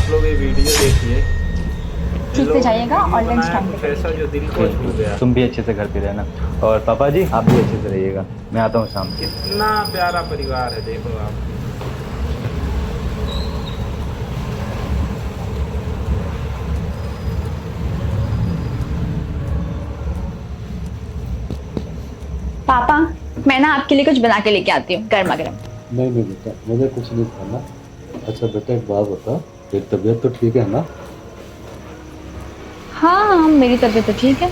आप लोग ये वीडियो देखिए, ठीक से जाइएगा और लंच टाइम पे। ऐसा जो दिल को छू गया। तुम भी अच्छे से घर पे रहना, और पापा जी आप भी अच्छे से रहिएगा। मैं आता हूँ शाम के। इतना प्यारा परिवार है, देखो आप। पापा, मैं ना आपके लिए कुछ बना के लेके आती हूँ गर्मा गर्म। नहीं नहीं बेटा, मुझे कुछ नहीं खाना। अच्छा बेटा एक बात बता, तेरी तबीयत तो ठीक है ना? हाँ, मेरी तबीयत तो ठीक है।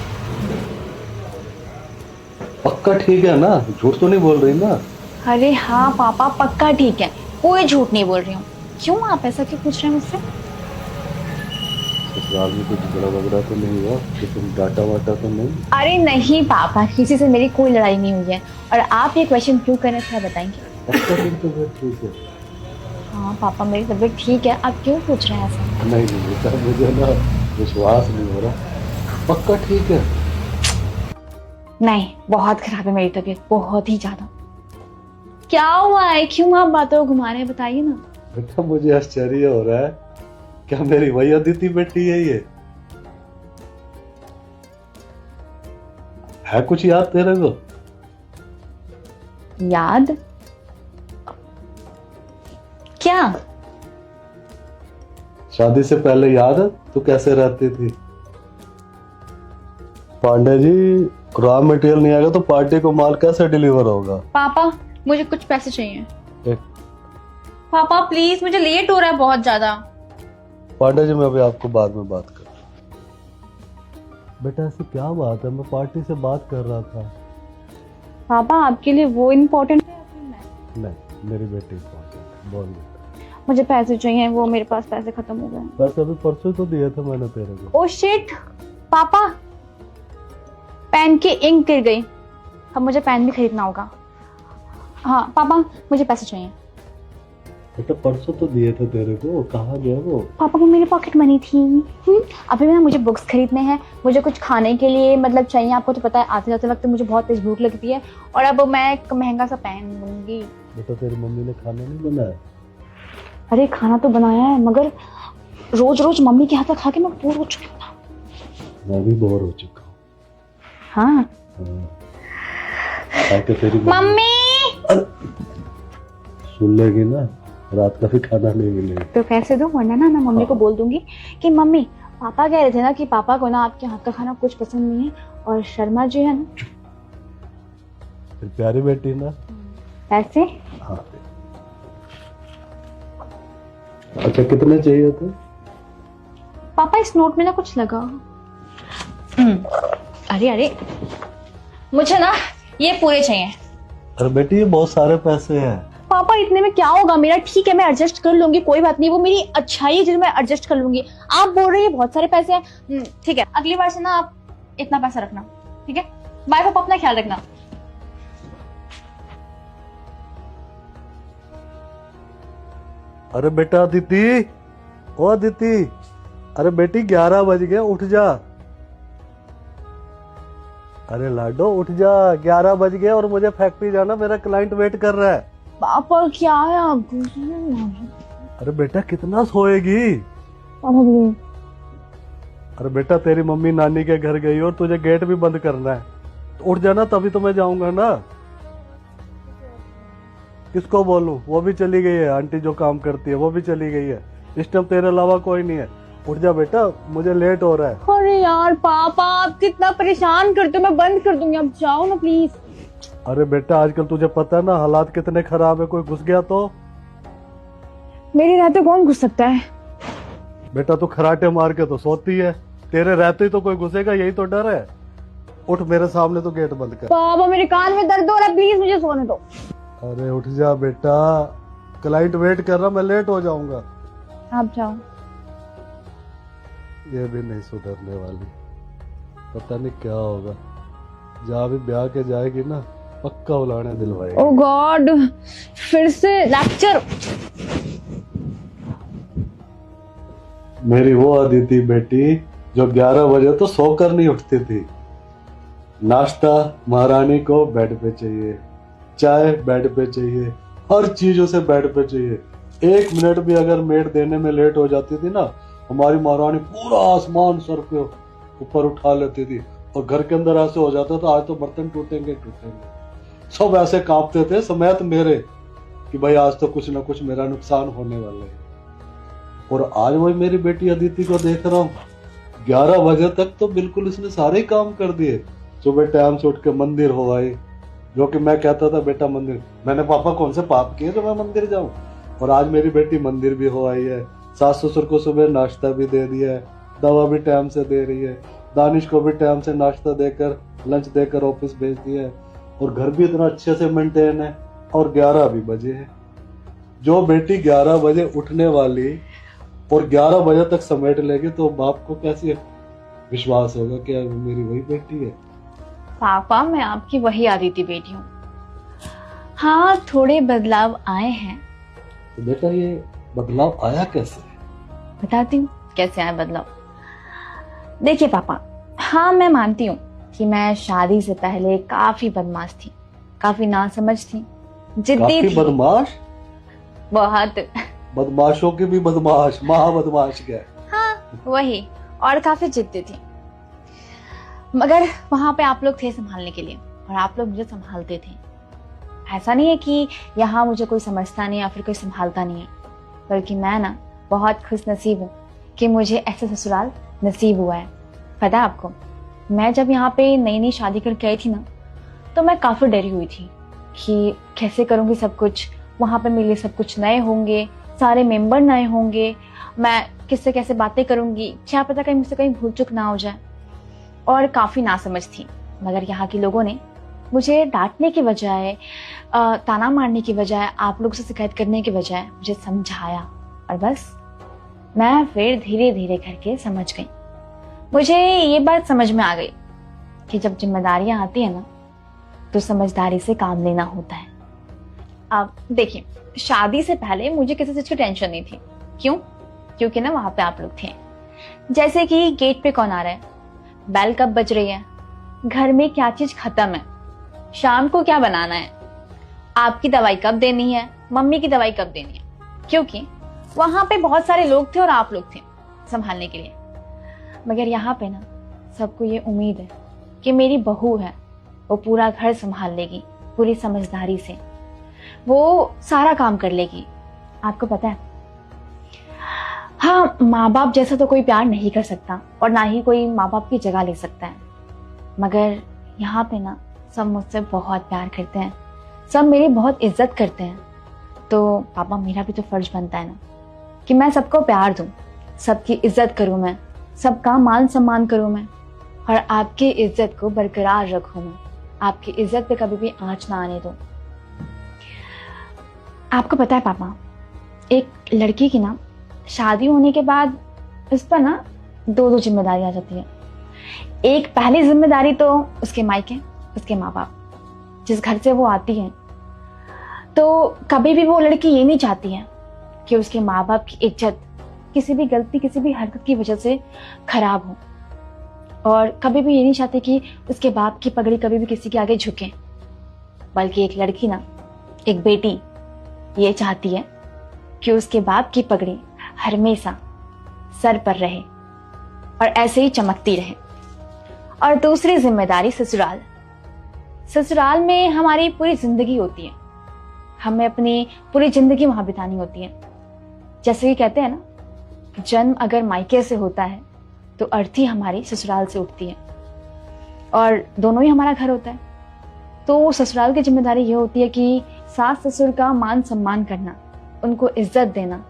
पक्का ठीक है ना? झूठ तो नहीं बोल रही ना? अरे हाँ पापा, पक्का ठीक है, कोई झूठ नहीं बोल रही हूँ। क्यों आप ऐसा क्यों पूछ रहे हैं मुझसे? ससुराल में कुछ झगड़ा वगड़ा तो नहीं हुआ कि तुम डाटा वाटा तो नहीं? अरे नहीं पापा, किसी से मेरी कोई लड़ाई नहीं हुई है। और आप ये क्वेश्चन क्यों कर रहे थे, आप बताएंगे? पक्का तेरी तबीयत ठीक है? हाँ पापा, मेरी तबीयत ठीक है, आप क्यों पूछ रहे हैं ऐसा? नहीं नहीं बेटा, मुझे ना विश्वास नहीं हो रहा। पक्का ठीक है? नहीं, बहुत खराब है मेरी तबीयत, बहुत ही ज्यादा। क्या हुआ है, क्यों आप बातों को घुमा रहे हैं, बताइए ना। बेटा मुझे आश्चर्य हो रहा है, क्या मेरी वही अदिति बेटी है ये? है कुछ याद तेरे को? याद? क्या? शादी से पहले याद है तू कैसे रहती थी? पांडे जी, रॉ मटेरियल नहीं आएगा तो पार्टी को माल कैसे डिलीवर होगा? पापा, मुझे कुछ पैसे चाहिए। एक पापा प्लीज, मुझे लेट हो रहा है बहुत ज्यादा। पांडे जी, मैं अभी आपको बाद में बात कर। बेटा ऐसी क्या बात है, मैं पार्टी से बात कर रहा था। पापा, आपके लिए वो इम्पोर्टेंट है या फिर मैं? नहीं, मेरी बेटी इम्पोर्टेंट। बोल बेटा। मुझे पैसे चाहिए, वो मेरे पास पैसे खत्म हो गए। बस अभी परसों तो दिए थे मैंने तेरे को। ओ शिट पापा, पेन की इंक गिर गई, अब मुझे पेन भी खरीदना होगा। हाँ पापा, मुझे पैसे चाहिए। बेटा परसों तो दिए थे तेरे को, कहाँ गया वो? पापा, वो मेरी पॉकेट मनी थी। अभी ना मुझे बुक्स खरीदने हैं, मुझे कुछ खाने के लिए मतलब चाहिए। आपको तो पता है आते जाते वक्त मुझे बहुत तेज भूख लगती है, और अब मैं एक महंगा सा पेन लूंगी। बेटा तेरी मम्मी ने खाना नहीं बनाया? अरे खाना तो बनाया है, मगर रोज रोज मम्मी के हाथ का खा के मैं बोर हो चुकी हूँ ना। मैं भी बोर हो चुका हूँ। हाँ ताकि तेरी मम्मी, सुन लेगी ना, रात का भी खाना नहीं मिलेगा। तो पैसे दो, वरना ना मैं मम्मी को बोल दूंगी कि मम्मी, पापा कह रहे थे ना कि पापा को ना आपके हाथ का खाना कुछ पसंद नहीं है, और शर्मा जी है ना, फिर प्यारी बेटी ना। पैसे। हाँ। अच्छा कितने चाहिए थे? पापा इस नोट में ना कुछ लगा। अरे अरे, मुझे ना ये पूरे चाहिए। अरे बेटी ये बहुत सारे पैसे हैं। पापा इतने में क्या होगा मेरा, ठीक है मैं एडजस्ट कर लूंगी, कोई बात नहीं, वो मेरी अच्छाई है जिसे मैं एडजस्ट कर लूंगी। आप बोल रहे हैं बहुत सारे पैसे हैं, ठीक है अगली बार से ना आप इतना पैसा रखना, ठीक है? बाय पापा, अपना ख्याल रखना। अरे बेटा अदिति, ओ अदिति, अरे बेटी 11 बज गए, उठ जा। अरे लाडो उठ जा, 11 बज गए और मुझे फैक्ट्री जाना, मेरा क्लाइंट वेट कर रहा है। पापा क्या है आप? अरे बेटा कितना सोएगी? अरे बेटा तेरी मम्मी नानी के घर गई और तुझे गेट भी बंद करना है, तो उठ जाना, तभी तो मैं जाऊंगा ना। किसको बोलूं? वो भी चली गई है, आंटी जो काम करती है वो भी चली गई है, इस टाइम तेरे अलावा कोई नहीं है। उठ जा बेटा, मुझे लेट हो रहा है। अरे यार पापा, आप कितना परेशान करते हो, मैं बंद कर दूंगी, आप जाओ ना प्लीज। अरे बेटा आजकल तुझे पता है ना हालात कितने खराब है, कोई घुस गया तो? मेरे रहते कौन घुस सकता है? बेटा तू खराटे मार के तो सोती है, तेरे रहते ही तो कोई घुसेगा, यही तो डर है। उठ मेरे सामने तो गेट बंद कर। पापा मेरे कान में दर्द हो रहा है, प्लीज मुझे सोने दो। अरे उठ जा बेटा, क्लाइंट वेट कर रहा, मैं लेट हो जाऊंगा। आप जाओ। ये भी नहीं सुधरने वाली, पता नहीं क्या होगा। जहाँ भी ब्याह के जाएगी ना, पक्का उलाने दिलवाएगी। ओह गॉड, फिर से लेक्चर। मेरी वो अदिति बेटी जो 11 बजे तो सोकर नहीं उठती थी। नाश्ता महारानी को बेड पे चाहिए, चाय बेड पे चाहिए, हर चीज उसे बेड पे चाहिए। 1 मिनट भी अगर मेड देने में लेट हो जाती थी ना, हमारी महारानी पूरा आसमान सर के ऊपर उठा लेती थी, और घर के अंदर ऐसे हो जाता था आज तो बर्तन टूटेंगे टूटेंगे। सब ऐसे कांपते थे समेत मेरे कि भाई आज तो कुछ ना कुछ मेरा नुकसान होने वाला है। और आज वही मेरी बेटी अदिति को देख रहा हूँ, 11 बजे तक तो बिल्कुल इसने सारे ही काम कर दिए। सुबह टाइम से उठ के मंदिर हो आए, जो कि मैं कहता था बेटा मंदिर, मैंने पापा कौन से पाप किए जो मैं मंदिर जाऊं, और आज मेरी बेटी मंदिर भी हो आई है। सास ससुर को सुबह नाश्ता भी दे दिया है, दवा भी टाइम से दे रही है, दानिश को भी टाइम से नाश्ता देकर लंच देकर ऑफिस भेज दिया है, और घर भी इतना अच्छे से मेंटेन है। और 11 भी बजे है। जो बेटी 11 बजे उठने वाली और 11 बजे तक समेट लेगी, तो बाप को कैसे विश्वास होगा कि मेरी वही बेटी है। पापा मैं आपकी वही अदिति बेटी हूँ। हाँ थोड़े बदलाव आए हैं। तो बेटा ये बदलाव आया कैसे? बताती हूँ कैसे आया बदलाव। देखिए पापा, हाँ मैं मानती हूँ कि मैं शादी से पहले काफी बदमाश थी, काफी नासमझ थी, जिद्दी थी। बदमाश? बहुत। बदमाशों की भी बदमाश, महाबदमाश क्या है? हाँ वही, और काफी जिद्दी थी। मगर वहां पे आप लोग थे संभालने के लिए, और आप लोग मुझे संभालते थे। ऐसा नहीं है कि यहाँ मुझे कोई समझता नहीं या फिर कोई संभालता नहीं है, बल्कि मैं ना बहुत खुश नसीब हूँ कि मुझे ऐसा ससुराल नसीब हुआ है। पता है आपको, मैं जब यहाँ पे नई नई शादी करके आई थी ना, तो मैं काफी डरी हुई थी कि कैसे करूंगी सब कुछ। वहां पे मेरे लिए सब कुछ नए होंगे, सारे मेंबर नए होंगे, मैं किससे कैसे बातें करूंगी, क्या पता कहीं मुझसे कहीं भूल चूक ना हो जाए। और काफी नासमझ थी। मगर यहाँ के लोगों ने मुझे डांटने की बजाय, ताना मारने की बजाय, आप लोगों से शिकायत करने के बजाय मुझे समझाया, और बस मैं फिर धीरे धीरे करके समझ गई। मुझे ये बात समझ में आ गई कि जब जिम्मेदारियां आती है ना, तो समझदारी से काम लेना होता है। अब देखिए, शादी से पहले मुझे किसी चीज की टेंशन नहीं थी। क्यों? क्योंकि ना वहां पे आप लोग थे। जैसे कि गेट पे कौन आ रहा है, बेल कब बज रही है, घर में क्या चीज खत्म है, शाम को क्या बनाना है, आपकी दवाई कब देनी है, मम्मी की दवाई कब देनी है। क्योंकि वहां पे बहुत सारे लोग थे और आप लोग थे संभालने के लिए। मगर यहाँ पे ना सबको ये उम्मीद है कि मेरी बहू है, वो पूरा घर संभाल लेगी, पूरी समझदारी से वो सारा काम कर लेगी। आपको पता है, हाँ माँ बाप जैसा तो कोई प्यार नहीं कर सकता, और ना ही कोई माँ बाप की जगह ले सकता है। मगर यहाँ पे ना सब मुझसे बहुत प्यार करते हैं, सब मेरी बहुत इज्जत करते हैं। तो पापा मेरा भी तो फर्ज बनता है ना कि मैं सबको प्यार दूं, सबकी इज्जत करूं, मैं सबका मान सम्मान करूं मैं, और आपकी इज्जत को बरकरार रखूं मैं, आपकी इज्जत पे कभी भी आंच ना आने दूं। आपको पता है पापा, एक लड़की की ना शादी होने के बाद उस पर ना दो जिम्मेदारी आ जाती है। एक पहली जिम्मेदारी तो उसके मायके, उसके माँ बाप, जिस घर से वो आती है। तो कभी भी वो लड़की ये नहीं चाहती है कि उसके माँ बाप की इज्जत किसी भी गलती, किसी भी हरकत की वजह से खराब हो, और कभी भी ये नहीं चाहती कि उसके बाप की पगड़ी कभी भी किसी के आगे झुके। बल्कि एक लड़की ना, एक बेटी ये चाहती है कि उसके बाप की पगड़ी हमेशा सर पर रहे और ऐसे ही चमकती रहे। और दूसरी जिम्मेदारी ससुराल। ससुराल में हमारी पूरी जिंदगी होती है, हमें अपनी पूरी जिंदगी वहां बितानी होती है। जैसे कि कहते हैं ना, जन्म अगर मायके से होता है तो अर्थी हमारी ससुराल से उठती है, और दोनों ही हमारा घर होता है। तो ससुराल की जिम्मेदारी ये होती है कि सास ससुर का मान सम्मान करना, उनको इज्जत देना,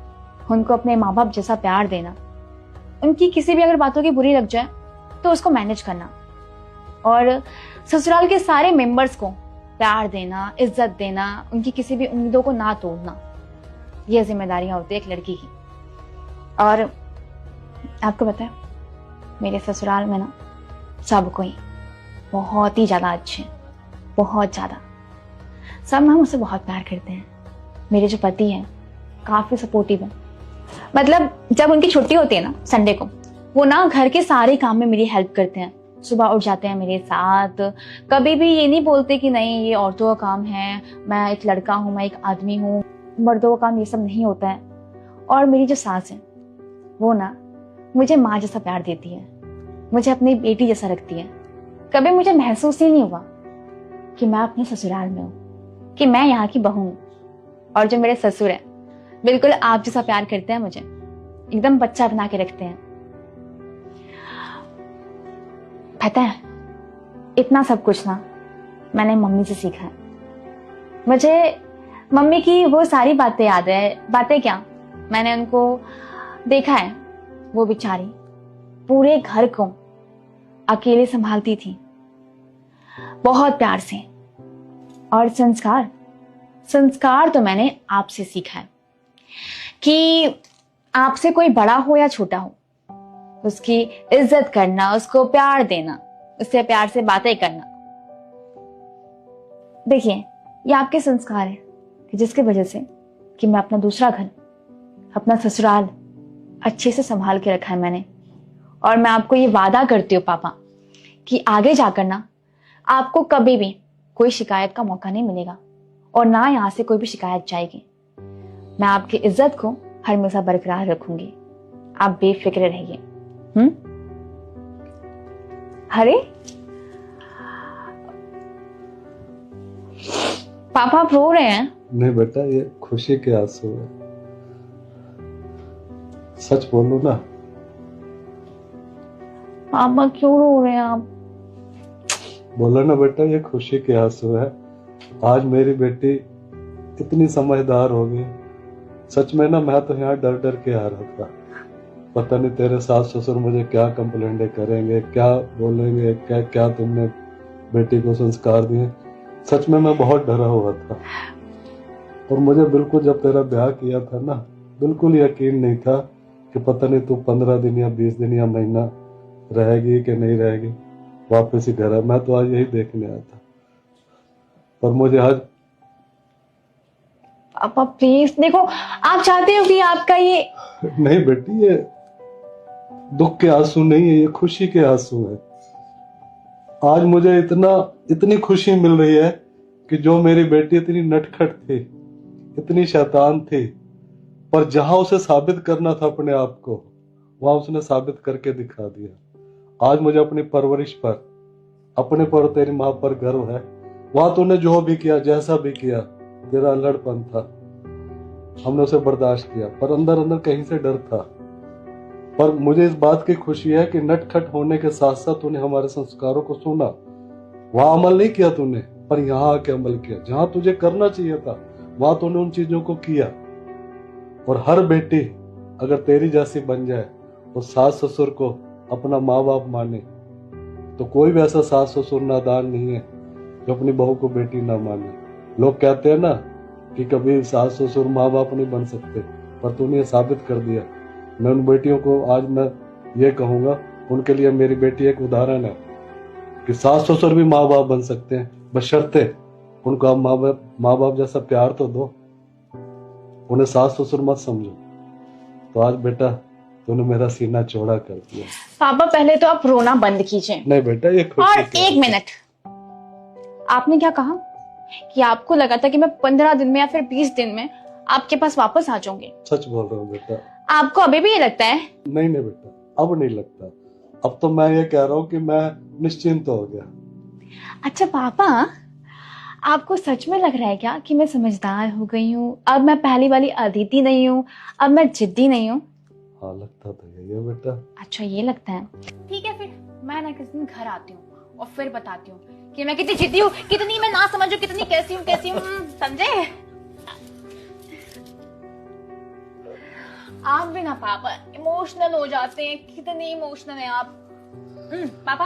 उनको अपने माँ बाप जैसा प्यार देना, उनकी किसी भी अगर बातों की बुरी लग जाए तो उसको मैनेज करना, और ससुराल के सारे मेंबर्स को प्यार देना, इज्जत देना, उनकी किसी भी उम्मीदों को ना तोड़ना। ये जिम्मेदारियां होती है एक लड़की की। और आपको पता है, मेरे ससुराल में ना सब कोई बहुत ही ज्यादा अच्छे हैं, बहुत ज्यादा। सब ना मुझसे बहुत प्यार करते हैं। मेरे जो पति हैं काफी सपोर्टिव है। मतलब जब उनकी छुट्टी होती है ना संडे को, वो ना घर के सारे काम में मेरी हेल्प करते हैं। सुबह उठ जाते हैं मेरे साथ, कभी भी ये नहीं बोलते कि नहीं ये औरतों का काम है, मैं एक लड़का हूँ, मैं एक आदमी हूँ। मर्दों का काम ये सब नहीं होता है। और मेरी जो सास है वो ना मुझे माँ जैसा प्यार देती है, मुझे अपनी बेटी जैसा रखती है। कभी मुझे महसूस ही नहीं हुआ कि मैं अपने ससुराल में हूँ, कि मैं यहाँ की बहू हूँ। और जो मेरे ससुर है बिल्कुल आप जैसा प्यार करते हैं, मुझे एकदम बच्चा बना के रखते हैं। पता है इतना सब कुछ ना मैंने मम्मी से सीखा है। मुझे मम्मी की वो सारी बातें याद है। बातें क्या, मैंने उनको देखा है। वो बेचारी पूरे घर को अकेले संभालती थी, बहुत प्यार से। और संस्कार तो मैंने आपसे सीखा है कि आपसे कोई बड़ा हो या छोटा हो, उसकी इज्जत करना, उसको प्यार देना, उससे प्यार से बातें करना। देखिए ये आपके संस्कार है कि जिसकी वजह से कि मैं अपना दूसरा घर, अपना ससुराल अच्छे से संभाल के रखा है मैंने। और मैं आपको ये वादा करती हूँ पापा कि आगे जाकर ना आपको कभी भी कोई शिकायत का मौका नहीं मिलेगा और ना यहाँ से कोई भी शिकायत जाएगी। मैं आपकी इज्जत को हमेशा बरकरार रखूंगी, आप बेफिक्र रहिए। अरे पापा आप रो रहे हैं? नहीं बेटा, ये खुशी के आंसू है। सच बोलो ना। पापा क्यों रो रहे हैं आप? बोलो ना बेटा, ये खुशी के आंसू है। आज मेरी बेटी इतनी समझदार हो गई। सच में ना मैं तो यहाँ डर डर के आ रहा था, पता नहीं तेरे सास ससुर मुझे क्या कंप्लेंट करेंगे, क्या बोलेंगे, क्या क्या तुमने बेटी को संस्कार दिए। सच में मैं बहुत डरा हुआ था। और मुझे बिल्कुल जब तेरा ब्याह किया था ना, बिल्कुल यकीन नहीं था कि पता नहीं तू 15 दिन या 20 दिन या महीना रहेगी कि नहीं रहेगी, वापस ही घर है। मैं तो आज यही देखने आया था, पर मुझे आज। पापा प्लीज देखो, आप चाहते हो कि आपका ये नहीं बेटी, ये दुख के आंसू नहीं है, ये खुशी के आंसू है। आज मुझे इतनी खुशी मिल रही है कि जो मेरी बेटी इतनी नटखट थी, इतनी शैतान थी, पर जहां उसे साबित करना था अपने आप को, वहां उसने साबित करके दिखा दिया। आज मुझे अपनी परवरिश पर, अपने पर, तेरी माँ पर गर्व है। वहां तूने जो भी किया, जैसा भी किया, तेरा लड़पन था, हमने उसे बर्दाश्त किया, पर अंदर अंदर कहीं से डर था। पर मुझे इस बात की खुशी है कि नटखट होने के साथ साथ तूने हमारे संस्कारों को सुना। वहां अमल नहीं किया तूने, पर यहाँ आके अमल किया। जहां तुझे करना चाहिए था वहां तूने उन चीजों को किया। और हर बेटी अगर तेरी जैसी बन जाए और सास ससुर को अपना माँ बाप माने, तो कोई भी ऐसा सास ससुर नादान नहीं है जो अपनी बहू को बेटी ना माने। लोग कहते हैं ना कि कभी सास ससुर माँ बाप नहीं बन सकते, पर तूने ये साबित कर दिया। मैं उन बेटियों को आज मैं ये कहूंगा, उनके लिए मेरी बेटी एक उदाहरण है कि सास ससुर भी माँ बाप बन सकते हैं, बशर्ते उनको आप माँ बाप जैसा प्यार तो दो, उन्हें सास ससुर मत समझो। तो आज बेटा तूने मेरा सीना चौड़ा कर दिया। पापा पहले तो आप रोना बंद कीजिए। नहीं बेटा, ये खुशी और एक मिनट, आपने क्या कहा कि आपको लगा था कि मैं 15 दिन में या फिर 20 दिन में आपके पास वापस आ जाऊंगी? सच बोल रहा हूँ बेटा। आपको अभी भी ये लगता है? नहीं बेटा, अब नहीं लगता। अब तो मैं ये कह रहा हूँ कि मैं निश्चिंत हो गया। अच्छा पापा, आपको सच में लग रहा है क्या कि मैं समझदार हो गई हूँ? अब मैं पहली वाली अदिति नहीं हूँ, अब मैं जिद्दी नहीं हूँ? हाँ, लगता तो यही है बेटा। अच्छा ये लगता है। ठीक है, फिर मैं ना किसी दिन घर आती हूँ और फिर बताती हूँ कि मैं कितनी जिद्दी हूँ, कितनी मैं ना समझू, कितनी कैसी हूँ समझे? आप भी ना पापा इमोशनल हो जाते हैं, कितने इमोशनल हैं आप। पापा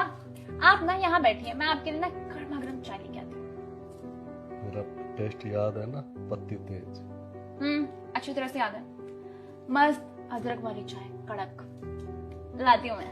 आप ना यहाँ बैठिए, मैं आपके लिए ना गर्मा गर्म चाय लेके आती हूँ। मेरा टेस्ट याद है ना, पत्ती तेज। अच्छी तरह से याद है। मस्त अदरक वाली चाय, कड़क लाती हूँ मैं।